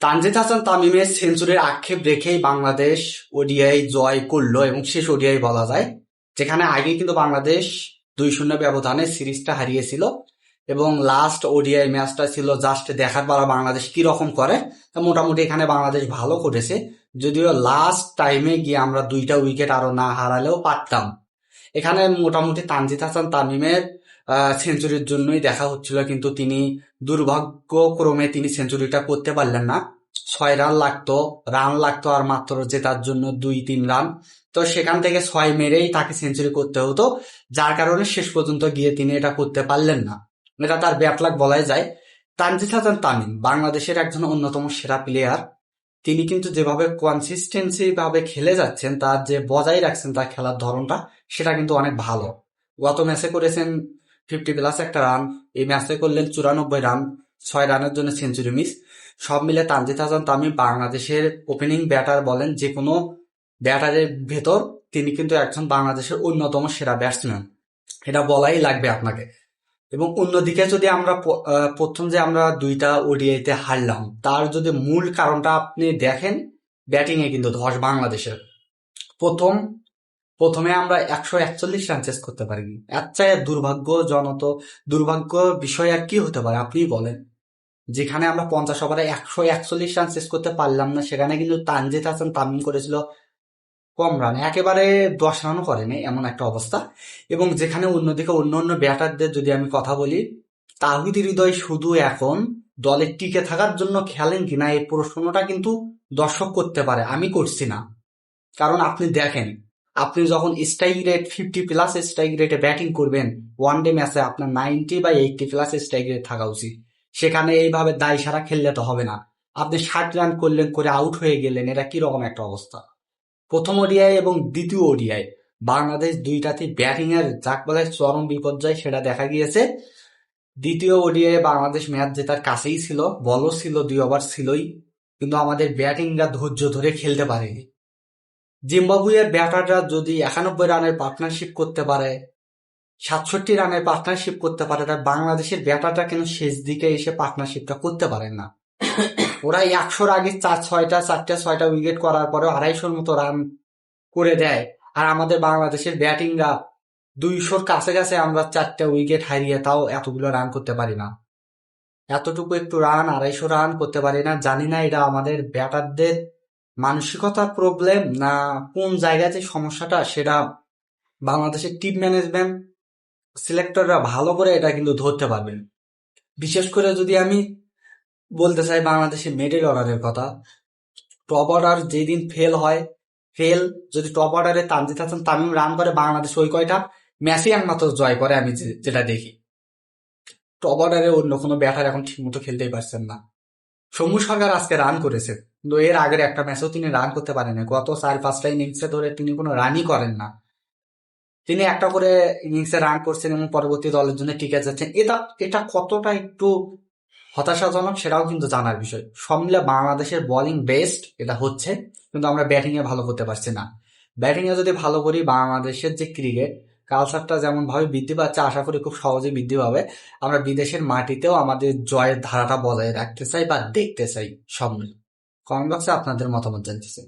তানজিদ হাসান তামিমের সেঞ্চুরির আক্ষেপ রেখেই বাংলাদেশ ওডিআই জয় করলো এবং শেষ ওডিআই বলা যায়, যেখানে আগে কিন্তু বাংলাদেশ 2-0 ব্যবধানে সিরিজটা হারিয়েছিল এবং লাস্ট ওডিআই ম্যাচটা ছিল জাস্ট দেখার পালা বাংলাদেশ কি রকম করে। তা মোটামুটি এখানে বাংলাদেশ ভালো করেছে, যদিও লাস্ট টাইমে গিয়ে আমরা 2টা উইকেট আরো না হারালেও পারতাম। এখানে মোটামুটি তানজিদ হাসান তামিমের সেঞ্চুরির জন্যই দেখা হচ্ছিল, কিন্তু তিনি দুর্ভাগ্যক্রমে তিনি সেঞ্চুরিটা করতে পারলেন না। 6 রান লাগতো আর মাত্র জেতার জন্য 2-3 রান। তো সেখান থেকে 6 মেরেই তাকে সেঞ্চুরি করতে হতো, যার কারণে শেষ পর্যন্ত গিয়ে তিনি এটা করতে পারলেন না। এটা তার ব্যাড লাক বলাই যায়। তানজিদ হাসান তামিম বাংলাদেশের একজন অন্যতম সেরা প্লেয়ার। তিনি কিন্তু যেভাবে কনসিস্টেন্সি ভাবে খেলে যাচ্ছেন, তার যে বজায় রাখছেন তার খেলার ধরনটা, সেটা কিন্তু অনেক ভালো। গত ম্যাচে করেছেন 50+ একটা রান, এই ম্যাচে করলেন 94 রান, 6 রানের জন্য সেঞ্চুরি মিস। সব মিলে তানজিদ হাসান তামিম বাংলাদেশের ওপেনিং ব্যাটার বলেন যে কোনো ব্যাটারের ভেতর তিনি কিন্তু একজন বাংলাদেশের অন্যতম সেরা ব্যাটসম্যান, এটা বলাই লাগবে আপনাকে। এবং অন্যদিকে যদি আমরা প্রথম যে আমরা 2টা ওডিআইতে হারলাম, তার যদি মূল কারণটা আপনি দেখেন, ব্যাটিং এ কিন্তু ধস বাংলাদেশের। প্রথম প্রথমে আমরা 141 রান চেস করতে পারিনি। এর চেয়ে দুর্ভাগ্য বিষয় আর কি হতে পারে আপনি বলেন। যেখানে আমরা 50 ওভারে 141 রান চেস করতে পারলাম না, সেখানে কিন্তু তানজিদ হাসান তামিম করেছিল কম রান, একেবারে 10 রানও করেনি, এমন একটা অবস্থা। এবং যেখানে অন্যদিকে অন্য ব্যাটারদের যদি আমি কথা বলি, তাহিদ হৃদয় শুধু এখন দলে টিকে থাকার জন্য খেলেন কিনা এই প্রশ্নটা কিন্তু দর্শক করতে পারে, আমি করছি না। কারণ আপনি দেখেন, আপনি যখন স্ট্রাইক রেট 50+ স্ট্রাইক রেটে ব্যাটিং করবেন, ওয়ান ডে ম্যাচে আপনার 90 বা 80+ স্ট্রাইক রেট থাকা উচিত। সেখানে এইভাবে দায় সারা খেললে তো হবে না। আপনি 60 রান করলেন, করে আউট হয়ে গেলেন, এটা কিরকম একটা অবস্থা। প্রথম ওডিআই এবং দ্বিতীয় ওডিআই বাংলাদেশ দুইটাতে ব্যাটিং এর যাক বলে চরম বিপর্যয়, সেটা দেখা গিয়েছে। দ্বিতীয় ওডিআই বাংলাদেশ ম্যাচ জেতার কাছেই ছিল, বলও ছিল, 2 ওভার ছিলই, কিন্তু আমাদের ব্যাটিংরা ধৈর্য ধরে খেলতে পারেনি। জিম্বাবুয়ের ব্যাটাররা যদি 91 রানের পার্টনারশিপ করতে পারে, 67 রানের পার্টনারশিপ করতে পারে, তার বাংলাদেশের ব্যাটাররা কেন শেষ দিকে এসে পার্টনারশিপটা করতে পারেন না? ওরা 100-র আগে 4-6টা উইকেট করার পরেও 250-র মতো রান করে দেয়, আর আমাদের বাংলাদেশের ব্যাটিংরা 200-র কাছাকাছি আমরা 4টা উইকেট হারিয়ে তাও এতগুলো রান করতে পারি না। এতটুকু একটু রান, 250 রান করতে পারি না। জানি না এটা আমাদের ব্যাটারদের মানসিকতার প্রবলেম না কোন জায়গাতে সমস্যাটা, সেটা বাংলাদেশের টিম ম্যানেজমেন্ট সিলেক্টররা ভালো করে এটা কিন্তু ধরতে পারবেন। বিশেষ করে যদি আমি বলতে চাই বাংলাদেশের মিডল অর্ডারের কথা, টপ অর্ডার যেদিন ফেল যদি টপ অর্ডারে তানজিদ হাসান তামিম রান করে, বাংলাদেশ ওই কয়টা ম্যাচই একমাত্র জয় করে, আমি যেটা দেখি। টপ অর্ডারে অন্য কোনো ব্যাটার এখন ঠিক মতো খেলতেই পারছেন না। সৌম্য সরকার আজকে রান করেছে, কিন্তু এর আগের একটা ম্যাচেও তিনি রান করতে পারেন। গত 4-5টা ইনিংসে ধরে তিনি কোনো রানই করেন না। তিনি একটা করে ইনিংসে রান করছেন এবং পরবর্তী দলের জন্য টিকে যাচ্ছেন। এটা কতটা একটু হতাশাজনক সেটাও কিন্তু জানার বিষয়। সব মিলে বাংলাদেশের বোলিং বেস্ট এটা হচ্ছে, কিন্তু আমরা ব্যাটিং এ ভালো করতে পারছি না। ব্যাটিং এ যদি ভালো করি, বাংলাদেশের যে ক্রিকেট কালচারটা যেমন ভাবে বৃদ্ধি পাচ্ছে, আশা করি খুব সহজেই বৃদ্ধি পাবে। আমরা বিদেশের মাটিতেও আমাদের জয়ের ধারাটা বজায় রাখতে চাই বা দেখতে চাই। সব মিলে কমেন্ট বক্সে আপনাদের মতামত জানতে চাই।